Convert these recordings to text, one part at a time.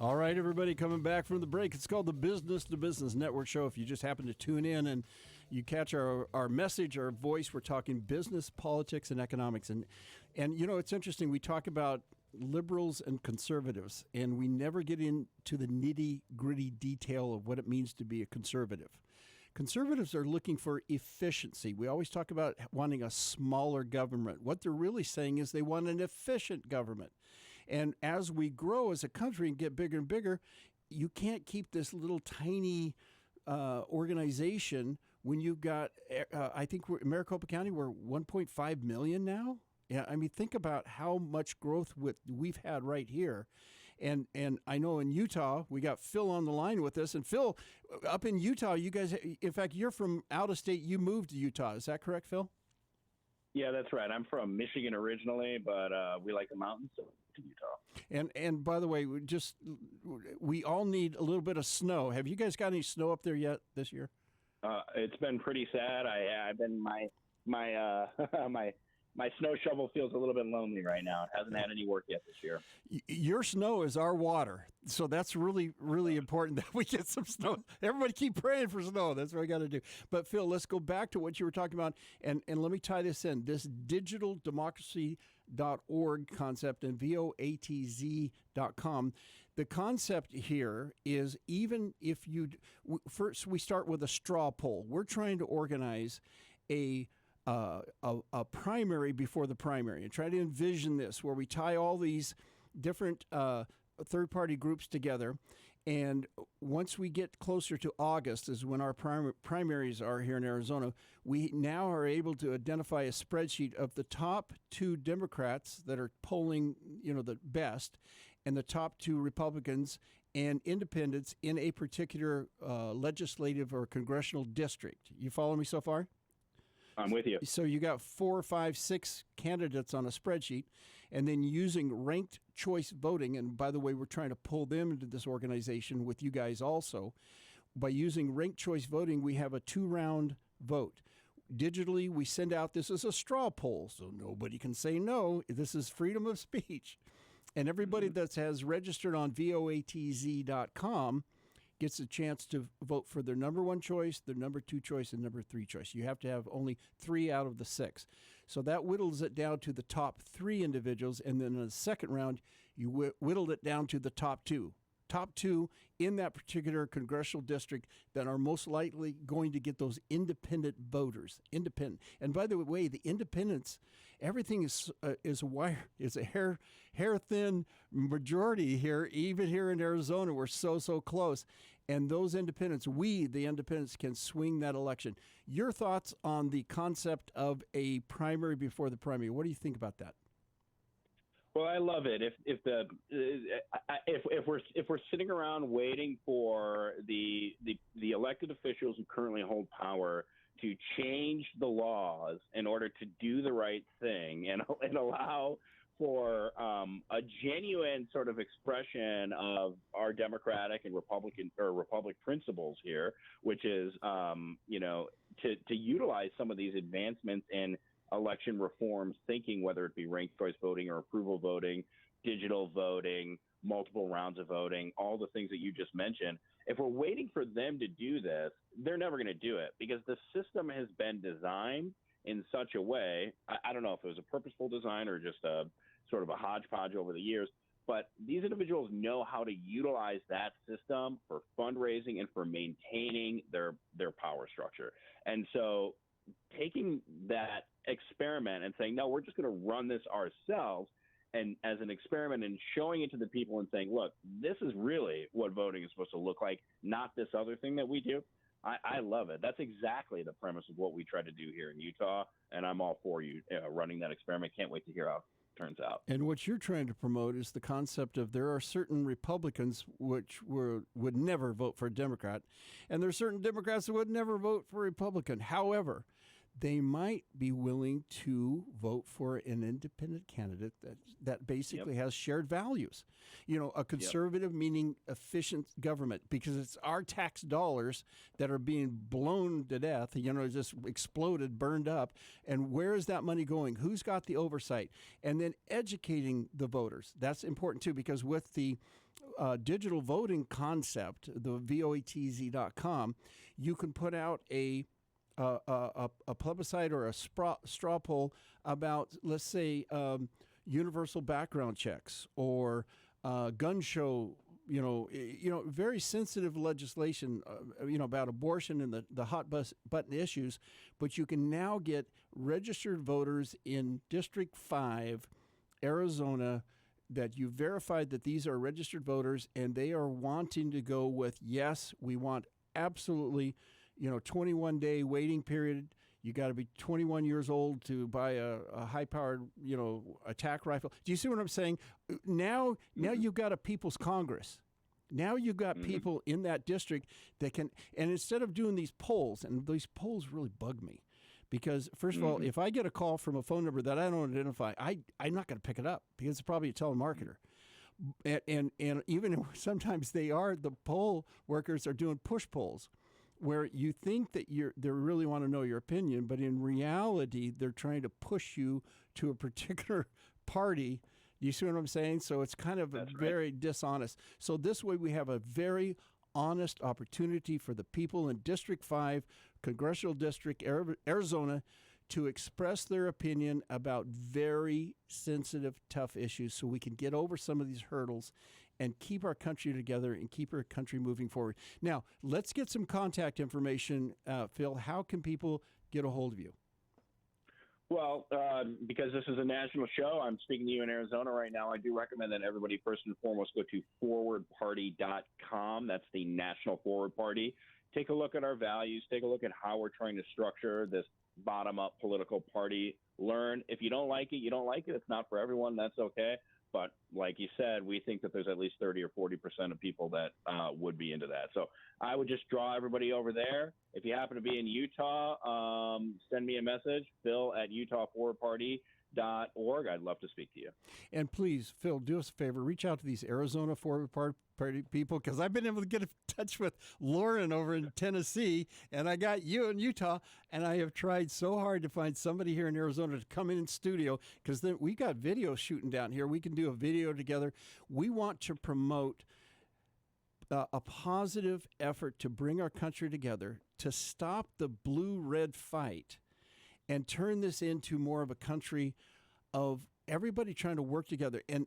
All right, everybody, coming back from the break. It's called the Business to Business Network Show. If you just happen to tune in and you catch our message, our voice, we're talking business, politics, and economics. And you know, it's interesting. We talk about liberals and conservatives, and we never get into the nitty-gritty detail of what it means to be a conservative. Conservatives are looking for efficiency. We always talk about wanting a smaller government. What they're really saying is they want an efficient government. And as we grow as a country and get bigger and bigger, you can't keep this little tiny organization when you've got, I think Maricopa County, we're 1.5 million now. Yeah, I mean, think about how much growth we've had right here. And I know in Utah, we got Phil on the line with us. And Phil, up in Utah, you guys, in fact, you're from out of state. You moved to Utah. Is that correct, Phil? Yeah, that's right. I'm from Michigan originally, but we like the mountains, so to Utah. And by the way, we all need a little bit of snow. Have you guys got any snow up there yet this year? It's been pretty sad. I've been my snow shovel feels a little bit lonely right now. It hasn't had any work yet this year. Your snow is our water. So that's really, really important that we get some snow. Everybody keep praying for snow. That's what I got to do. But Phil, let's go back to what you were talking about. And let me tie this in. This digitaldemocracy.org concept and voatz.com. The concept here is even if first we start with a straw poll. We're trying to organize a primary before the primary and try to envision this where we tie all these different third-party groups together. And once we get closer to August is when our primaries are here in Arizona, we now are able to identify a spreadsheet of the top two Democrats that are polling, the best, and the top two Republicans and independents in a particular legislative or congressional district. You follow me so far? I'm with you. So you got 4, 5, 6 candidates on a spreadsheet, and then using ranked choice voting, and by the way, we're trying to pull them into this organization with you guys also. By using ranked choice voting, we have a 2-round vote. Digitally, we send out, this is a straw poll, so nobody can say no. This is freedom of speech. And everybody that has registered on voatz.com gets a chance to vote for their number 1 choice, their number 2 choice, and number 3 choice. You have to have only 3 out of the 6. So that whittles it down to the top 3 individuals, and then in the second round, you whittled it down to the top 2. Top 2 in that particular congressional district that are most likely going to get those independent voters. Independent. And by the way, the independents, everything is a hair thin majority here. Even here in Arizona, we're so close. And those independents, the independents, can swing that election. Your thoughts on the concept of a primary before the primary? What do you think about that? Well, I love it. If we're sitting around waiting for the elected officials who currently hold power to change the laws in order to do the right thing and allow for a genuine sort of expression of our democratic and republic principles here, which is to utilize some of these advancements in election reforms thinking, whether it be ranked choice voting or approval voting, digital voting, multiple rounds of voting, all the things that you just mentioned. If we're waiting for them to do this, they're never going to do it because the system has been designed in such a way. I don't know if it was a purposeful design or just a sort of a hodgepodge over the years, but these individuals know how to utilize that system for fundraising and for maintaining their power structure. And so taking that experiment and saying, no, we're just going to run this ourselves and as an experiment and showing it to the people and saying, look, this is really what voting is supposed to look like, not this other thing that we do. I love it. That's exactly the premise of what we try to do here in Utah. And I'm all for you running that experiment. Can't wait to hear how it turns out. And what you're trying to promote is the concept of there are certain Republicans which would never vote for a Democrat, and there are certain Democrats that would never vote for a Republican. However, they might be willing to vote for an independent candidate that basically has shared values. A conservative meaning efficient government, because it's our tax dollars that are being blown to death, just exploded, burned up. And where is that money going? Who's got the oversight? And then educating the voters. That's important too, because with the digital voting concept, the voetz.com, you can put out a plebiscite or a straw poll about, let's say, universal background checks or gun show. Very sensitive legislation, about abortion and the hot button issues. But you can now get registered voters in District 5, Arizona, that you verified that these are registered voters, and they are wanting to go with, yes, we want absolutely, 21-day waiting period. You got to be 21 years old to buy a high-powered, attack rifle. Do you see what I'm saying? Now you've got a People's Congress. Now you've got people in that district that can, and instead of doing these polls, and these polls really bug me, because first of all, if I get a call from a phone number that I don't identify, I'm not going to pick it up because it's probably a telemarketer. And even sometimes the poll workers are doing push polls, where you think that they really want to know your opinion, but in reality, they're trying to push you to a particular party. Do you see what I'm saying? So it's kind of very dishonest. So this way we have a very honest opportunity for the people in District 5, Congressional District, Arizona, to express their opinion about very sensitive, tough issues so we can get over some of these hurdles and keep our country together and keep our country moving forward. Now, let's get some contact information. Phil, how can people get a hold of you? Well, because this is a national show, I'm speaking to you in Arizona right now. I do recommend that everybody first and foremost go to forwardparty.com. That's the National Forward Party. Take a look at our values. Take a look at how we're trying to structure this bottom-up political party. Learn. If you don't like it, you don't like it. It's not for everyone. That's okay. But like you said, we think that there's at least 30 or 40% of people that would be into that. So I would just draw everybody over there. If you happen to be in Utah, send me a message, Phil@utahforwardparty.org. I'd love to speak to you. And please, Phil, do us a favor. Reach out to these Arizona Forward Party people, because I've been able to get in touch with Lauren over in Tennessee, and I got you in Utah, and I have tried so hard to find somebody here in Arizona to come in studio, because then we got video shooting down here. We can do a video together. We want to promote a positive effort to bring our country together, to stop the blue-red fight, and turn this into more of a country of everybody trying to work together and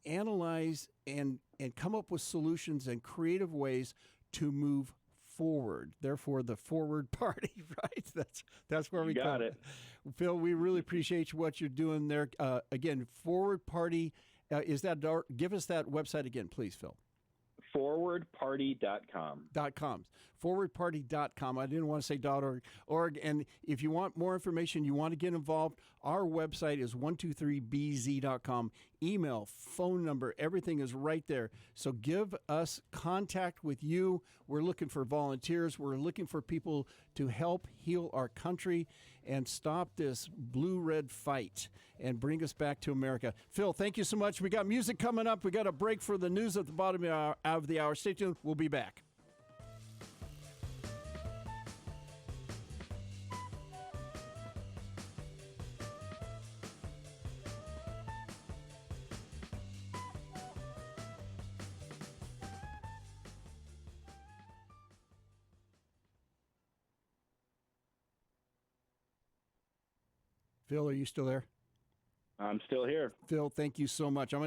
analyze and come up with solutions and creative ways to move forward. Therefore, the Forward Party, right? That's where we got it. Phil, we really appreciate what you're doing there. Again, Forward Party, give us that website again, please, Phil. Forwardparty.com. Forwardparty.com. I didn't want to say .org. And if you want more information, you want to get involved, our website is 123bz.com. Email, phone number, everything is right there. So give us contact with you. We're looking for volunteers. We're looking for people to help heal our country and stop this blue-red fight and bring us back to America. Phil, thank you so much. We got music coming up. We got a break for the news at the bottom of the hour. Stay tuned. We'll be back. Phil, are you still there? I'm still here. Phil, thank you so much. I'm